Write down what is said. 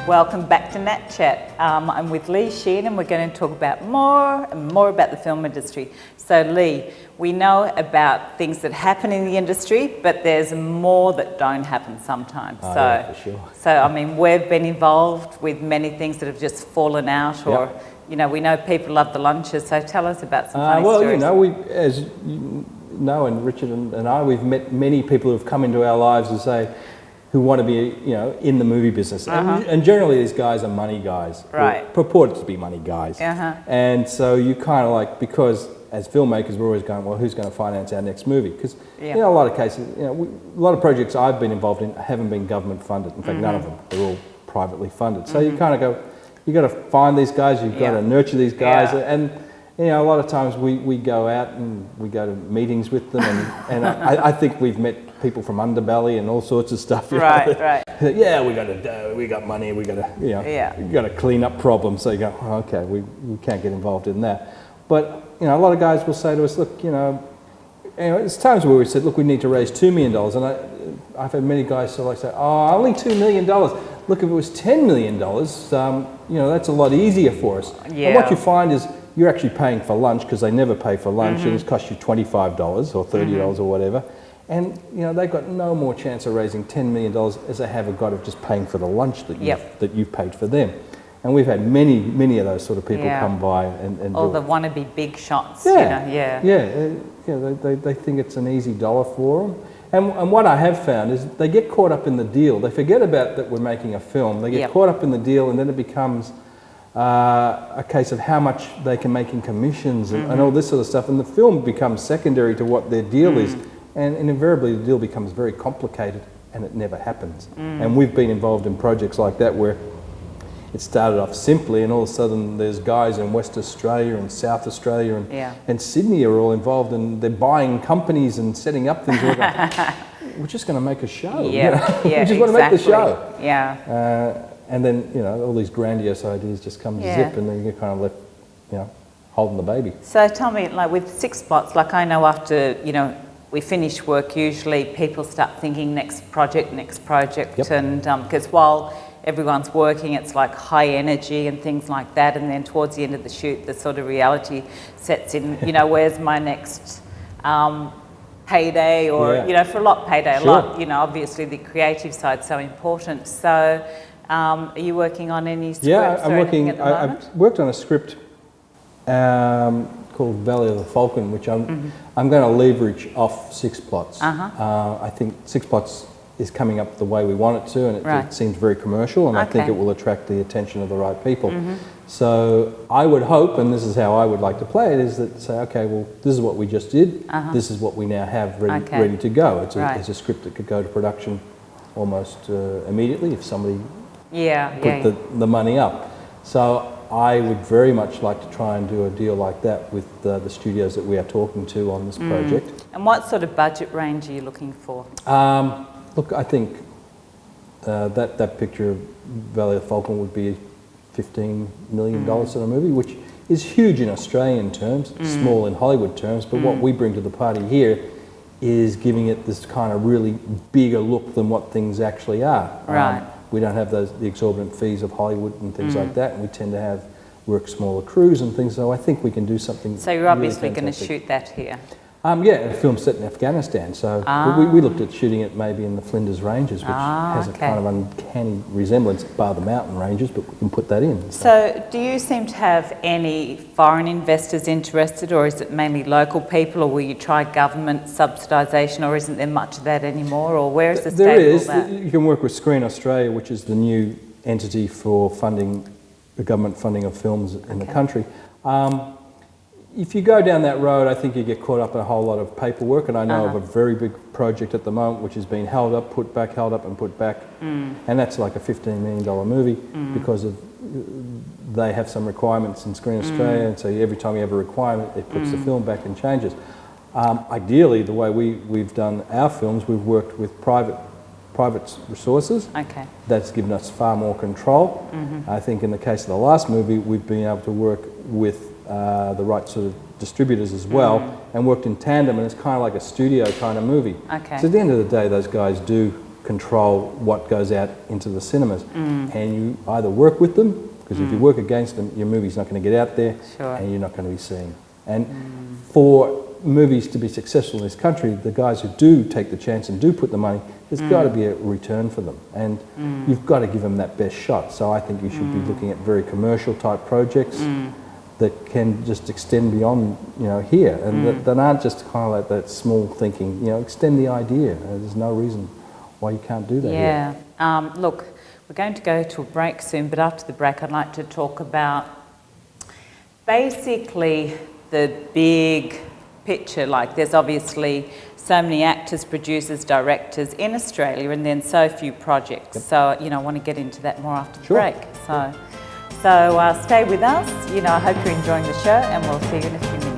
Welcome back to NatChat. I'm with LeighSheehan and we're going to talk about more and more about the film industry. So Leigh, we know about things that happen in the industry, but there's more that don't happen sometimes. Yeah, for sure. So I mean, we've been involved with many things that have just fallen out, or you know, we know people love the lunches. So tell us about some funny stories. Well, you know, as you know, and Richard and I, we've met many people who have come into our lives and say, who want to be, you know, in the movie business. And generally these guys are money guys. Right. Purported to be money guys. And so you kind of like, because as filmmakers we're always going, well, who's going to finance our next movie? Because you know, a lot of cases, you know, a lot of projects I've been involved in haven't been government funded. In fact, none of them. They're all privately funded. So you kind of go, you got to find these guys, you've got to nurture these guys. And you know, a lot of times we go out and we go to meetings with them, and I think we've met people from Underbelly and all sorts of stuff. Right. Yeah, we got money, we got to, you know, we got to clean up problems. So you go, oh, okay, we can't get involved in that. But you know, a lot of guys will say to us, look, you know, it's times where we said, look, we need to raise $2 million, and I've had many guys sort of like say, oh, only $2 million. Look, if it was $10 million, you know, that's a lot easier for us. And what you find is you're actually paying for lunch, because they never pay for lunch, and it costs you $25 or $30 or whatever. And you know, they've got no more chance of raising $10 million as they have got of just paying for the lunch that you've paid for them. And we've had many of those sort of people come by and all the wannabe big shots. They think it's an easy dollar for them. And what I have found is they get caught up in the deal. They forget about that we're making a film. They get caught up in the deal, and then it becomes a case of how much they can make in commissions and all this sort of stuff. And the film becomes secondary to what their deal is. And invariably the deal becomes very complicated and it never happens. And we've been involved in projects like that where it started off simply, and all of a sudden there's guys in West Australia and South Australia and Sydney are all involved, and they're buying companies and setting up things. We're just going to make a show. We just want to make the show. And then, you know, all these grandiose ideas just come zip, and then you're kind of left, you know, holding the baby. So tell me, like with 6 plots, like I know after, you know, we finish work, usually people start thinking next project, and because while everyone's working, it's like high energy and things like that, and then towards the end of the shoot, the sort of reality sets in, you know, where's my next payday, or, you know, for a lot payday, a lot, you know, obviously the creative side's so important. So are you working on any scripts or anything at the moment? I've worked on a script called Valley of the Falcon, which I'm going to leverage off 6 plots. I think 6 plots is coming up the way we want it to, and it seems very commercial, and I think it will attract the attention of the right people. So I would hope, and this is how I would like to play it, is that say, okay, well, this is what we just did, this is what we now have ready to go. It's a script that could go to production almost immediately if somebody put the money up. So I would very much like to try and do a deal like that with the studios that we are talking to on this project. And what sort of budget range are you looking for? Look, I think that picture of Valley of the Falcon would be $15 million sort of movie, which is huge in Australian terms, small in Hollywood terms, but what we bring to the party here is giving it this kind of really bigger look than what things actually are. We don't have the exorbitant fees of Hollywood and things like that, and we tend to work smaller crews and things, so I think we can do something. So you're obviously going to shoot that here? A film set in Afghanistan, so we looked at shooting it maybe in the Flinders Ranges, which has a kind of uncanny resemblance, bar the mountain ranges, but we can put that in. So do you seem to have any foreign investors interested, or is it mainly local people, or will you try government subsidisation, or isn't there much of that anymore, or where is the state of all that? You can work with Screen Australia, which is the new entity for funding, the government funding of films in the country. If you go down that road, I think you get caught up in a whole lot of paperwork, and I know of a very big project at the moment which has been held up, put back, held up and put back, and that's like a $15 million movie because they have some requirements in Screen Australia, and so every time you have a requirement, it puts the film back and changes. Ideally, the way we've done our films, we've worked with private resources. That's given us far more control. I think in the case of the last movie, we've been able to work with the right sort of distributors as well, and worked in tandem, and it's kind of like a studio kind of movie. So at the end of the day, those guys do control what goes out into the cinemas. And you either work with them, because if you work against them, your movie's not going to get out there, and you're not going to be seen. And for movies to be successful in this country, the guys who do take the chance and do put the money, there's got to be a return for them, and you've got to give them that best shot. So I think you should be looking at very commercial type projects that can just extend beyond, here, and that aren't just kind of like that small thinking. Extend the idea. There's no reason why you can't do that. Yeah. Look, we're going to go to a break soon, but after the break, I'd like to talk about basically the big picture. Like, there's obviously so many actors, producers, directors in Australia, and then so few projects. So, I want to get into that more after the break. So stay with us. I hope you're enjoying the show, and we'll see you in a few minutes.